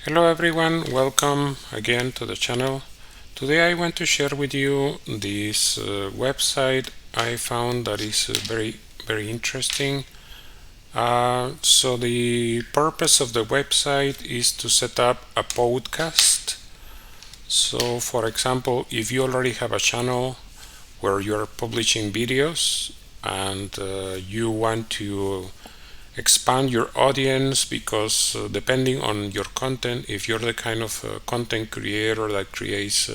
Hello everyone, welcome again to the channel. Today I want to share with you this website I found that is very interesting. So the purpose of the website is to set up a podcast. So for example, if you already have a channel where you're publishing videos and you want to expand your audience, because depending on your content, if you're the kind of content creator that creates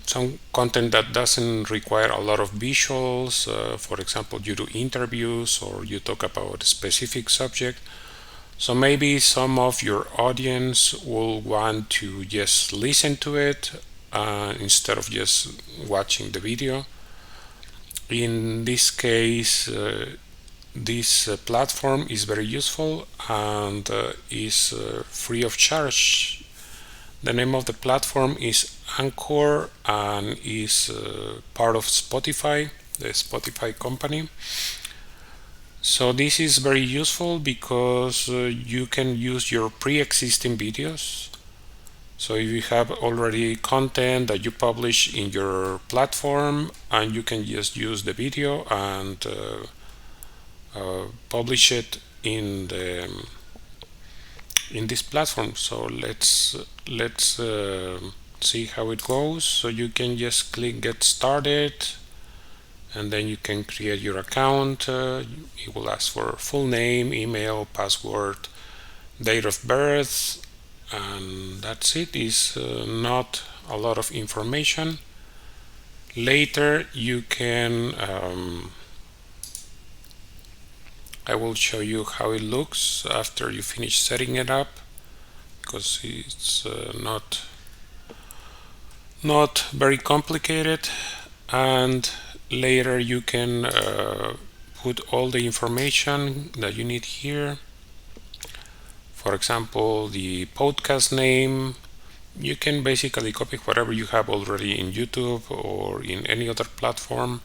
some content that doesn't require a lot of visuals, for example, you do interviews or you talk about a specific subject, so maybe some of your audience will want to just listen to it instead of just watching the video. In this case, this platform is very useful and is free of charge. The name of the platform is Anchor and is part of Spotify, the Spotify company. So this is very useful because you can use your pre-existing videos. So if you have already content that you publish in your platform, and you can just use the video and publish it in this platform. So let's see how it goes. So you can just click get started, and then you can create your account. It will ask for full name, email, password, date of birth, and that's it. It's not a lot of information. Later you can I will show you how it looks after you finish setting it up, because it's not very complicated. And later you can put all the information that you need here. For example, the podcast name. You can basically copy whatever you have already in YouTube or in any other platform.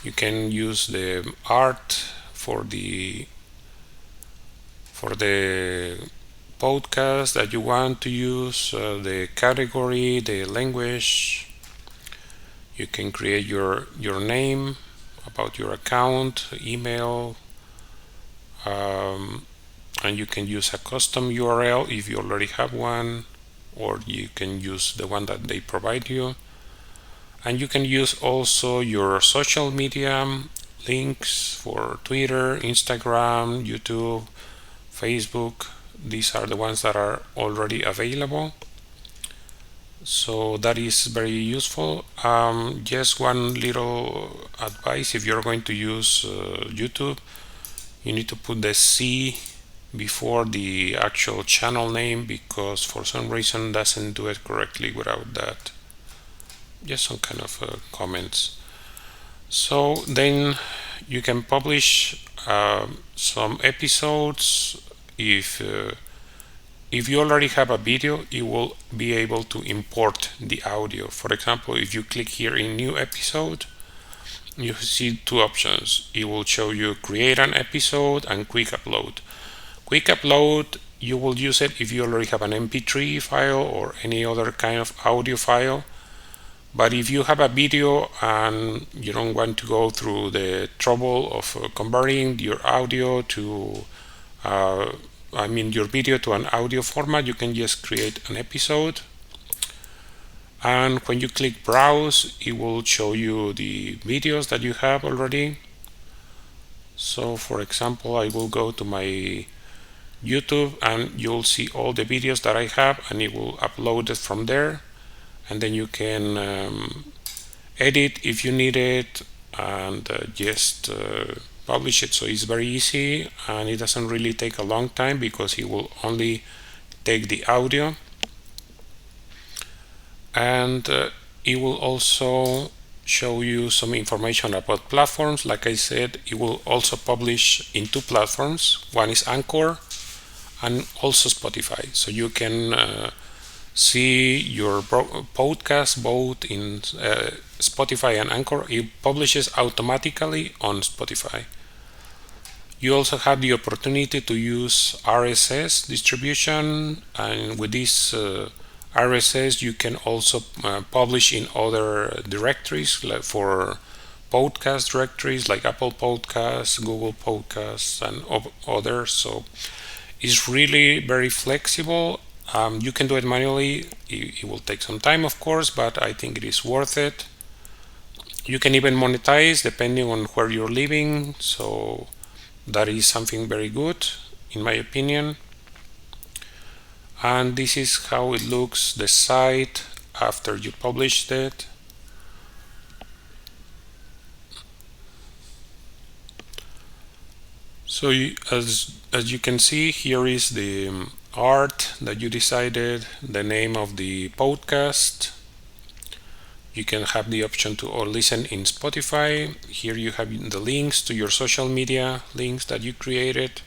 You can use the art for the podcast that you want to use, the category, the language. You can create your name, about your account, email, and you can use a custom URL if you already have one, or you can use the one that they provide you. And you can use also your social media links for Twitter, Instagram, YouTube, Facebook. These are the ones that are already available. So that is very useful. Just one little advice: if you're going to use YouTube, you need to put the C before the actual channel name, because for some reason doesn't do it correctly without that. Just some kind of comments. So then you can publish some episodes. If you already have a video, you will be able to import the audio. For example, if you click here in new episode, you see two options. It will show you create an episode and quick upload. Quick upload, you will use it if you already have an MP3 file or any other kind of audio file. But if you have a video and you don't want to go through the trouble of converting your audio to your video to an audio format, you can just create an episode, and when you click browse, it will show you the videos that you have already. So for example, I will go to my YouTube and you'll see all the videos that I have, and it will upload it from there, and then you can edit if you need it, and just publish it. So it's very easy, and it doesn't really take a long time because it will only take the audio, and it will also show you some information about platforms. Like I said, it will also publish in two platforms. One is Anchor and also Spotify, so you can see your podcast both in Spotify and Anchor. It publishes automatically on Spotify. You also have the opportunity to use RSS distribution, and with this RSS you can also publish in other directories, like for podcast directories like Apple Podcasts, Google Podcasts, and others. So it's really very flexible. You can do it manually. It will take some time, of course, but I think it is worth it. You can even monetize depending on where you're living, so that is something very good in my opinion. And this is how it looks, the site after you published it. So as you can see, here is the art that you decided, the name of the podcast. You can have the option to listen in Spotify. Here you have the links to your social media links that you created.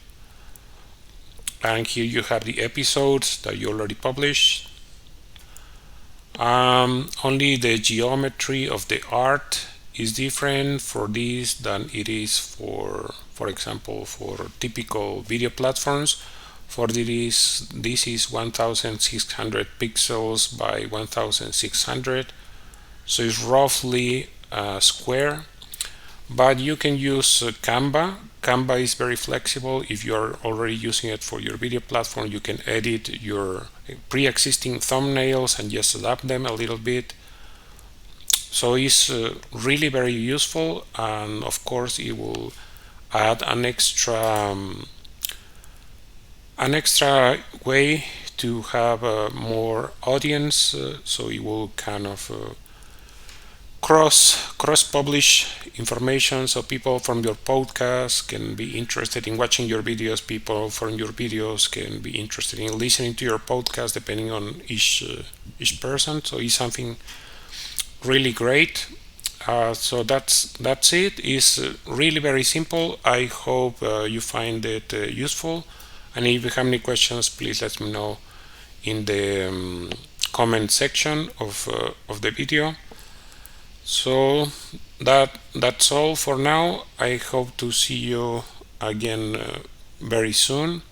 And here you have the episodes that you already published. Only the geometry of the art is different for this than it is for example, for typical video platforms. For this is 1600 pixels by 1600, so it's roughly square. But you can use Canva. Canva is very flexible. If you are already using it for your video platform, you can edit your pre-existing thumbnails and just adapt them a little bit. So it's really very useful, and of course it will add an extra way to have more audience. So it will kind of cross publish information, so people from your podcast can be interested in watching your videos, people from your videos can be interested in listening to your podcast, depending on each person. So it's something really great. So that's it. It's really very simple. I hope you find it useful, and if you have any questions, please let me know in the comment section of the video. So that's all for now. I hope to see you again very soon.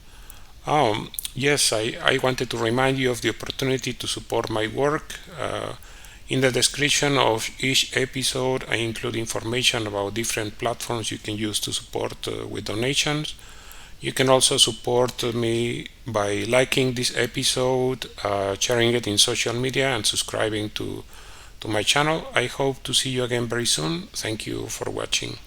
Yes, I wanted to remind you of the opportunity to support my work. In the description of each episode, I include information about different platforms you can use to support with donations. You can also support me by liking this episode, sharing it in social media, and subscribing to my channel. I hope to see you again very soon. Thank you for watching.